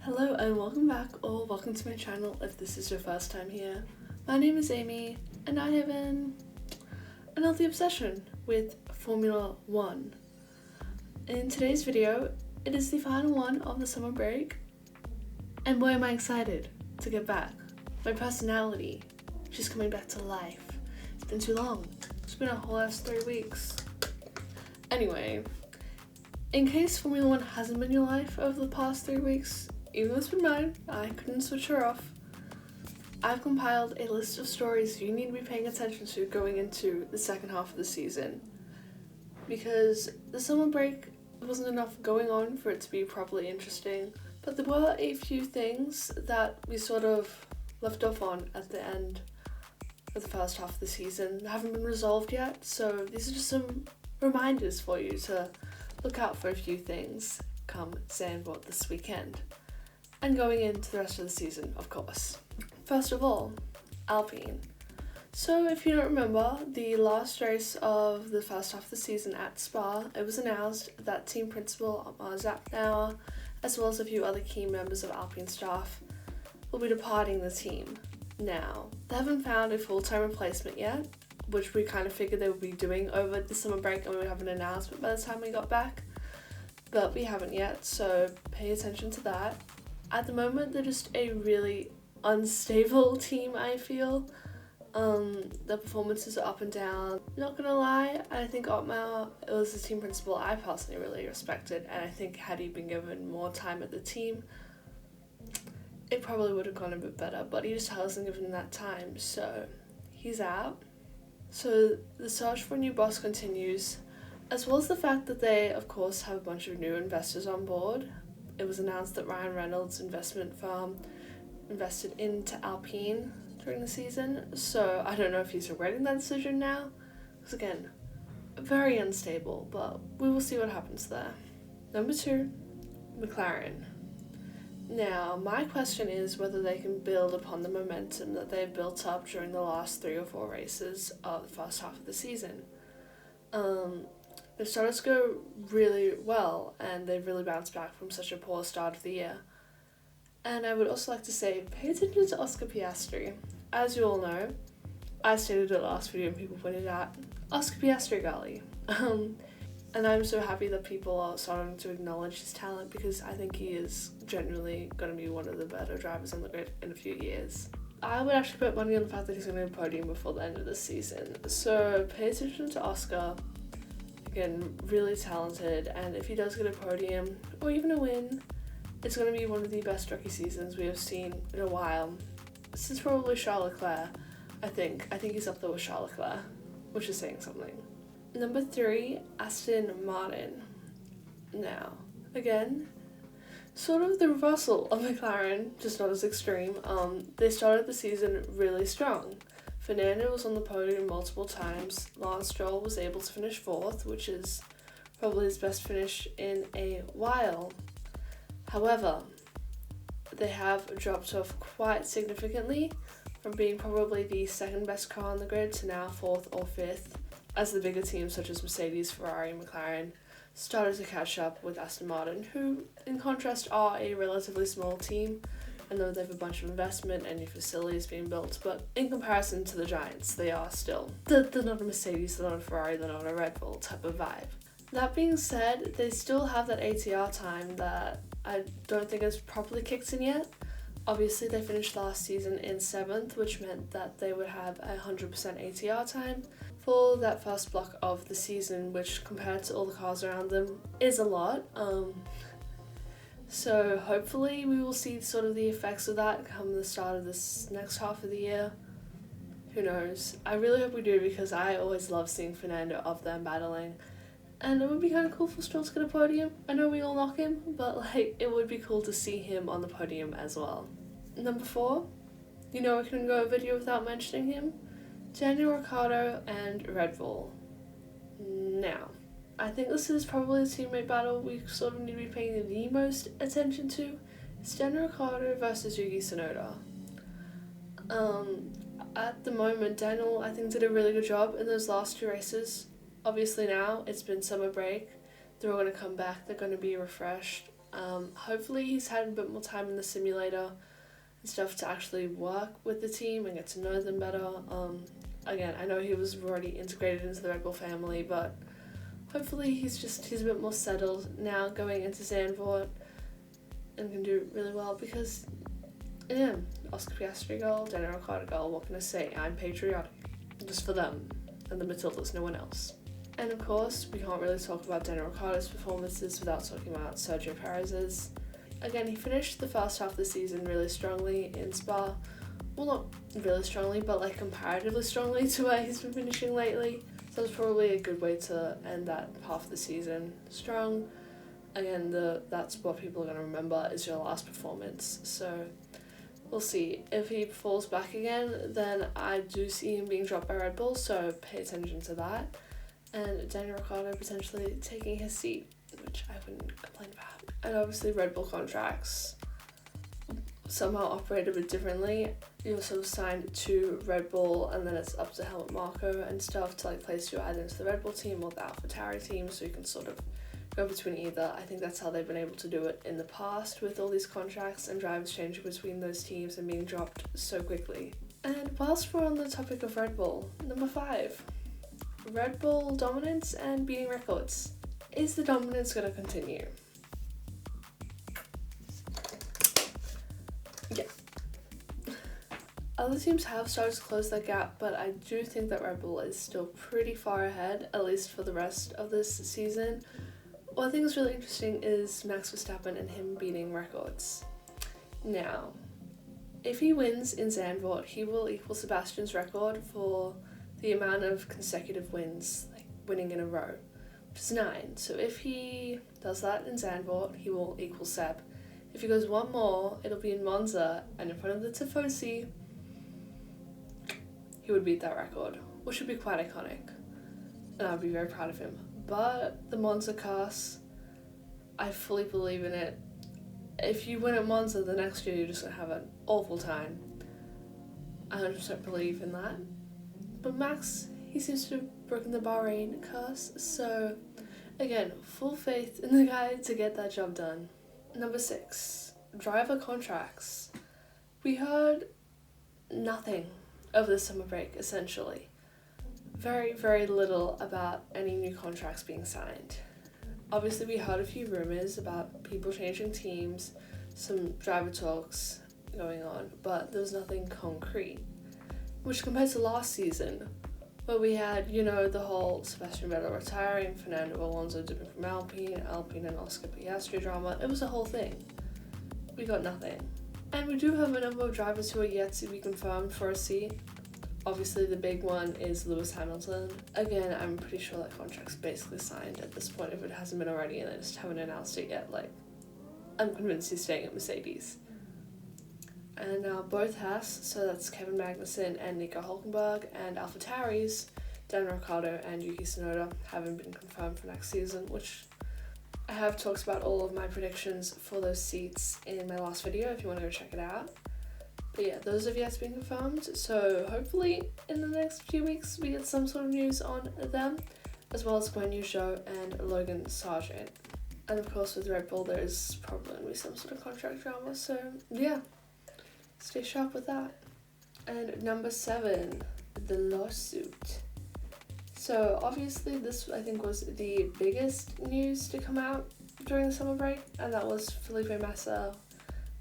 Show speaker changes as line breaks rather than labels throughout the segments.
Hello and welcome back, or welcome to my channel if this is your first time here. My name is Amy and I have an unhealthy obsession with Formula 1. In today's video, it is the final one of the summer break, and boy am I excited to get back. My personality, she's coming back to life. It's been too long. It's been a whole ass 3 weeks. Anyway, in case Formula 1 hasn't been your life over the past 3 weeks, even though it's been mine, I couldn't switch her off. I've compiled a list of stories you need to be paying attention to going into the second half of the season. Because the summer break wasn't enough going on for it to be properly interesting, but there were a few things that we sort of left off on at the end of the first half of the season that haven't been resolved yet, so these are just some reminders for you to look out for a few things come Zandvoort this weekend. And going into the rest of the season, of course. First of all, Alpine. So if you don't remember, the last race of the first half of the season at Spa, it was announced that team principal Zapnauer, as well as a few other key members of Alpine staff, will be departing the team. Now, they haven't found a full-time replacement yet, which we kind of figured they would be doing over the summer break, and we would have an announcement by the time we got back. But we haven't yet, so pay attention to that. At the moment, they're just a really unstable team, I feel. Their performances are up and down. Not gonna lie, I think Otmar was the team principal I personally really respected, and I think had he been given more time at the team, it probably would have gone a bit better, but he just hasn't given that time, so he's out. So the search for a new boss continues, as well as the fact that they, of course, have a bunch of new investors on board. It was announced that Ryan Reynolds' investment firm invested into Alpine during the season, so I don't know if he's regretting that decision now, because again, very unstable, but we will see what happens there. Number 2, McLaren. Now, my question is whether they can build upon the momentum that they've built up during the last 3 or 4 races of the first half of the season. They've started to go really well, and they've really bounced back from such a poor start of the year. And I would also like to say, pay attention to Oscar Piastri. As you all know, I stated it last video and people pointed out, Oscar Piastri Gully. And I'm so happy that people are starting to acknowledge his talent, because I think he is genuinely going to be one of the better drivers on the grid in a few years. I would actually put money on the fact that he's going to be a podium before the end of the season. So pay attention to Oscar. Again, really talented, and if he does get a podium or even a win, it's going to be one of the best rookie seasons we have seen in a while. Since probably Charles Leclerc, I think he's up there with Charles Leclerc, which is saying something. Number 3, Aston Martin. Now, again, sort of the reversal of McLaren, just not as extreme. They started the season really strong. Fernando was on the podium multiple times. Lance Stroll was able to finish 4th, which is probably his best finish in a while. However, they have dropped off quite significantly from being probably the second best car on the grid to now 4th or 5th, as the bigger teams such as Mercedes, Ferrari, and McLaren started to catch up with Aston Martin, who in contrast are a relatively small team. I know they have a bunch of investment and new facilities being built, but in comparison to the giants, they are still. They're not a Mercedes, they're not a Ferrari, they're not a Red Bull type of vibe. That being said, they still have that ATR time that I don't think has properly kicked in yet. Obviously, they finished last season in 7th, which meant that they would have 100% ATR time for that first block of the season, which compared to all the cars around them is a lot. So hopefully we will see sort of the effects of that come the start of this next half of the year. Who knows? I really hope we do, because I always love seeing Fernando of them battling. And it would be kind of cool for Stroll to get a podium. I know we all knock him, but it would be cool to see him on the podium as well. Number 4, I couldn't go a video without mentioning him. Daniel Ricciardo and Red Bull. Now, I think this is probably the teammate battle we sort of need to be paying the most attention to. It's Daniel Ricciardo versus Yuki Tsunoda. At the moment, Daniel, I think, did a really good job in those last 2 races. Obviously now, it's been summer break. They're all going to come back. They're going to be refreshed. Hopefully he's had a bit more time in the simulator and stuff to actually work with the team and get to know them better. Again, I know he was already integrated into the Red Bull family, but hopefully he's a bit more settled now going into Zandvoort and can do really well because, yeah, Oscar Piastri goal, Daniel Ricciardo goal, what can I say? I'm patriotic. Just for them and the Matildas, no one else. And of course, we can't really talk about Daniel Ricciardo's performances without talking about Sergio Perez's. Again, he finished the first half of the season really strongly in Spa. Well, not really strongly, but like comparatively strongly to where he's been finishing lately. So it's probably a good way to end that half of the season strong. Again, that's what people are going to remember is your last performance. So we'll see. If he falls back again, then I do see him being dropped by Red Bull, so pay attention to that. And Daniel Ricciardo potentially taking his seat, which I wouldn't complain about. And obviously Red Bull contracts somehow operate a bit differently. You're sort of signed to Red Bull and then it's up to Helmut Marko and stuff to like place you either into the Red Bull team or the AlphaTauri team, so you can sort of go between either. I think that's how they've been able to do it in the past with all these contracts and drivers changing between those teams and being dropped so quickly. And whilst we're on the topic of Red Bull, number 5, Red Bull dominance and beating records. Is the dominance going to continue? Yeah. Other teams have started to close that gap, but I do think that Red Bull is still pretty far ahead, at least for the rest of this season. What I think is really interesting is Max Verstappen and him beating records. Now, if he wins in Zandvoort, he will equal Sebastian's record for the amount of consecutive wins, like winning in a row, which is 9. So if he does that in Zandvoort, he will equal Seb. If he goes one more, it'll be in Monza, and in front of the Tifosi, he would beat that record, which would be quite iconic, and I'd be very proud of him. But the Monza curse, I fully believe in it. If you win at Monza, the next year you're just going to have an awful time. I 100% believe in that. But Max, he seems to have broken the Bahrain curse, so again, full faith in the guy to get that job done. Number 6, driver contracts. We heard nothing over the summer break, essentially. Very, very little about any new contracts being signed. Obviously, we heard a few rumours about people changing teams, some driver talks going on, but there was nothing concrete. Which compared to last season, where we had, the whole Sebastian Vettel retiring, Fernando Alonso dipping from Alpine and Oscar Piastri drama, it was a whole thing. We got nothing. And we do have a number of drivers who are yet to be confirmed for a seat. Obviously, the big one is Lewis Hamilton. Again, I'm pretty sure that contract's basically signed at this point if it hasn't been already and they just haven't announced it yet. I'm convinced he's staying at Mercedes. And now both Haas, so that's Kevin Magnussen and Nico Hülkenberg, and AlphaTauri's Daniel Ricciardo and Yuki Tsunoda haven't been confirmed for next season, which I have talked about all of my predictions for those seats in my last video if you want to go check it out. But yeah, those have yet to be confirmed, so hopefully in the next few weeks we get some sort of news on them, as well as Guan Yu Zhou and Logan Sargent. And of course with Red Bull there is probably going to be some sort of contract drama, so yeah, stay sharp with that. And number 7, the lawsuit. So obviously this I think was the biggest news to come out during the summer break, and that was Felipe Massa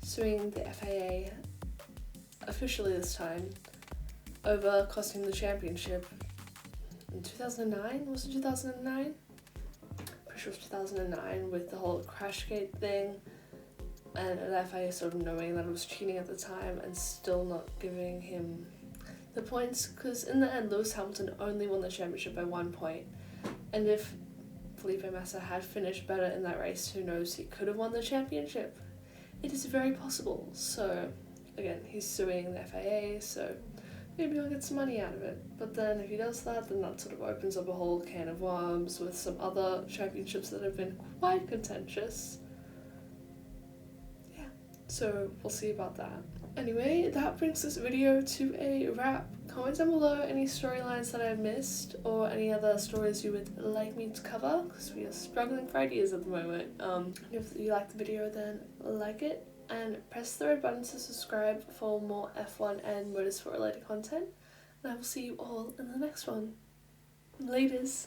suing the FIA officially this time over costing the championship in 2009. Was it 2009? Pretty sure it was 2009 with the whole Crashgate thing, and the FIA sort of knowing that it was cheating at the time and still not giving him the points, because in the end Lewis Hamilton only won the championship by 1 point, and if Felipe Massa had finished better in that race, who knows, he could have won the championship. It is very possible. So again, he's suing the FIA, so maybe he'll get some money out of it. But then if he does that, then that sort of opens up a whole can of worms with some other championships that have been quite contentious. Yeah, so we'll see about that. Anyway, that brings this video to a wrap. Comment down below any storylines that I've missed or any other stories you would like me to cover, because we are struggling for ideas at the moment. If you like the video, then like it and press the red button to subscribe for more F1 and motorsport related content. And I will see you all in the next one. Laters.